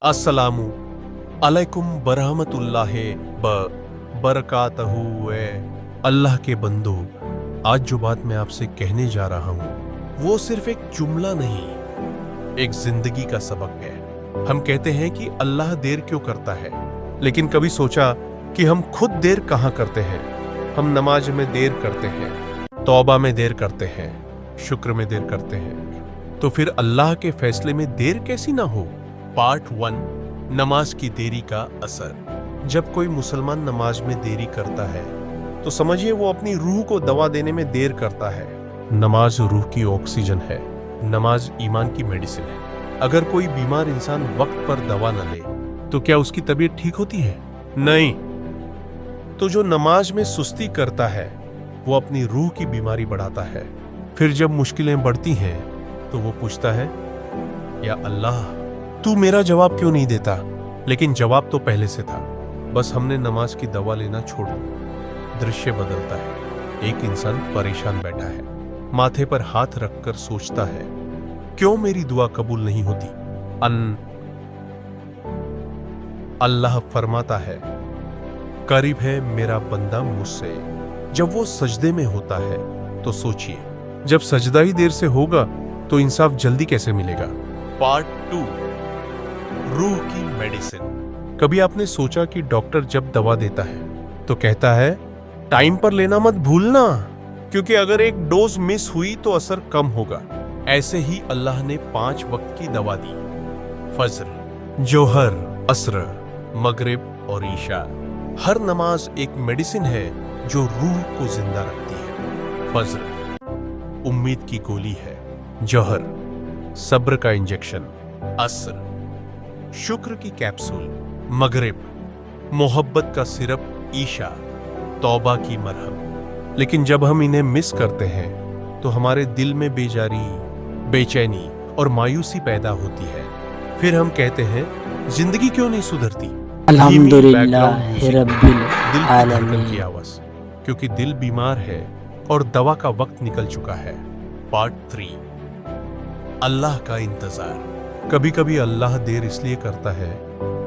अस्सलामु अलैकुम बरहमतुल्लाहि बरकातहू। अल्लाह के बंदो, आज जो बात मैं आपसे कहने जा रहा हूँ वो सिर्फ एक जुमला नहीं, एक जिंदगी का सबक है। हम कहते हैं कि अल्लाह देर क्यों करता है, लेकिन कभी सोचा कि हम खुद देर कहाँ करते हैं? हम नमाज में देर करते हैं, तौबा में देर करते हैं, शुक्र में देर करते हैं, तो फिर अल्लाह के फैसले में देर कैसी ना हो। पार्ट 1, नमाज की देरी का असर। जब कोई मुसलमान नमाज में देरी करता है तो समझिए वो अपनी रूह को दवा देने में देर करता है। नमाज रूह की ऑक्सीजन है, नमाज ईमान की मेडिसिन है। अगर कोई बीमार इंसान वक्त पर दवा न ले तो क्या उसकी तबीयत ठीक होती है? नहीं। तो जो नमाज में सुस्ती करता है वो अपनी रूह की बीमारी बढ़ाता है। फिर जब मुश्किलें बढ़ती हैं तो वो पूछता है, या अल्लाह तू मेरा जवाब क्यों नहीं देता? लेकिन जवाब तो पहले से था, बस हमने नमाज की दवा लेना छोड़ दिया। दृश्य बदलता है। एक इंसान परेशान बैठा है, माथे पर हाथ रखकर सोचता है, क्यों मेरी दुआ कबूल नहीं होती? अल्लाह फरमाता है, करीब है मेरा बंदा मुझसे। जब वो सजदे में होता है तो सोचिए, जब सजदा ही देर से होगा तो इंसाफ जल्दी कैसे मिलेगा? पार्ट 2, रूह की मेडिसिन। कभी आपने सोचा कि डॉक्टर जब दवा देता है तो कहता है टाइम पर लेना मत भूलना, क्योंकि अगर एक डोज मिस हुई तो असर कम होगा। ऐसे ही अल्लाह ने 5 वक्त की दवा दी, फज्र, जोहर, असर, मगरिब और ईशा। हर नमाज एक मेडिसिन है जो रूह को जिंदा रखती है। फज्र उम्मीद की गोली है, जोहर सब्र का इंजेक्शन, असर शुक्र की कैप्सूल, मगरिब मोहब्बत का सिरप, ईशा तौबा की मरहम। लेकिन जब हम इन्हें मिस करते हैं तो हमारे दिल में बेजारी, बेचैनी और मायूसी पैदा होती है। फिर हम कहते हैं जिंदगी क्यों नहीं सुधरती? अल्हम्दुलिल्लाह रब्बिल दिल आलमीन की आवाज, क्योंकि दिल बीमार है और दवा का वक्त निकल चुका है। पार्ट 3, अल्लाह का इंतजार। कभी कभी अल्लाह देर इसलिए करता है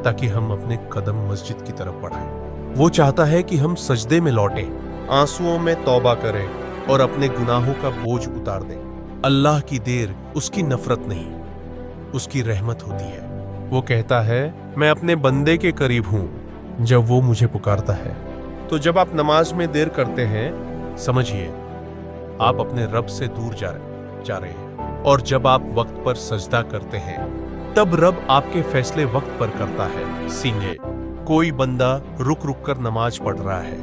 ताकि हम अपने कदम मस्जिद की तरफ बढ़ाएं। वो चाहता है कि हम सजदे में लौटें, आंसुओं में तौबा करें और अपने गुनाहों का बोझ उतार दें। अल्लाह की देर उसकी नफरत नहीं, उसकी रहमत होती है। वो कहता है, मैं अपने बंदे के करीब हूं जब वो मुझे पुकारता है। तो जब आप नमाज में देर करते हैं, समझिए आप अपने रब से दूर जा रहे हैं। और जब आप वक्त पर सजदा करते हैं तब रब आपके फैसले वक्त पर करता है। सीने कोई बंदा रुक रुक कर नमाज पढ़ रहा है,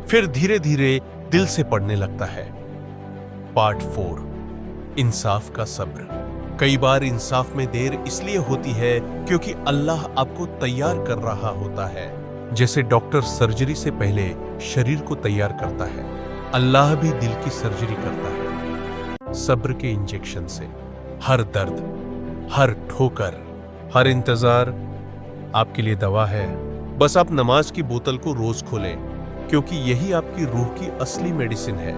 फिर धीरे धीरे दिल से पढ़ने लगता है। पार्ट 4, इंसाफ का सब्र। कई बार इंसाफ में देर इसलिए होती है क्योंकि अल्लाह आपको तैयार कर रहा होता है। जैसे डॉक्टर सर्जरी से पहले शरीर को तैयार करता है, अल्लाह भी दिल की सर्जरी करता है। सब्र के इंजेक्शन से हर दर्द, हर ठोकर, हर इंतजार आपके लिए दवा है। बस आप नमाज की बोतल को रोज खोलें, क्योंकि यही आपकी रूह की असली मेडिसिन है।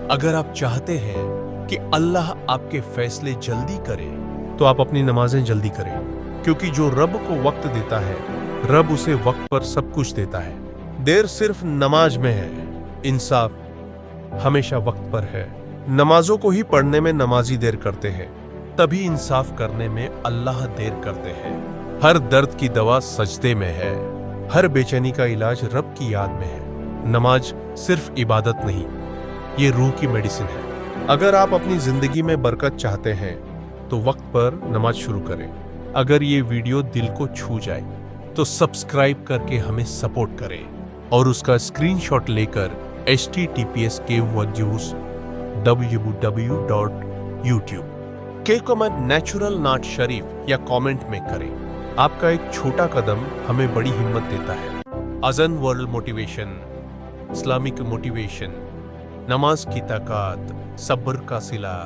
अगर आप चाहते हैं कि अल्लाह आपके फैसले जल्दी करे तो आप अपनी नमाजें जल्दी करें, क्योंकि जो रब को वक्त देता है रब उसे वक्त पर सब कुछ देता है। देर सिर्फ नमाज में है, इंसाफ हमेशा वक्त पर है। नमाजों को ही पढ़ने में नमाजी देर करते हैं, तभी इंसाफ करने में अल्लाह देर करते हैं। हर दर्द की दवा सजदे में है, हर बेचैनी का इलाज रब की याद में है। नमाज सिर्फ इबादत नहीं, ये रूह की मेडिसिन है। अगर आप अपनी जिंदगी में बरकत चाहते हैं तो वक्त पर नमाज शुरू करें। अगर ये वीडियो दिल को छू जाए तो सब्सक्राइब करके हमें सपोर्ट करें और उसका स्क्रीनशॉट लेकर https www.youtube के कमेंट नेचुरल नाट शरीफ या कमेंट में करें। आपका एक छोटा कदम हमें बड़ी हिम्मत देता है। अजन वर्ल्ड मोटिवेशन, इस्लामिक मोटिवेशन, नमाज की ताकत, सब्र का सिला।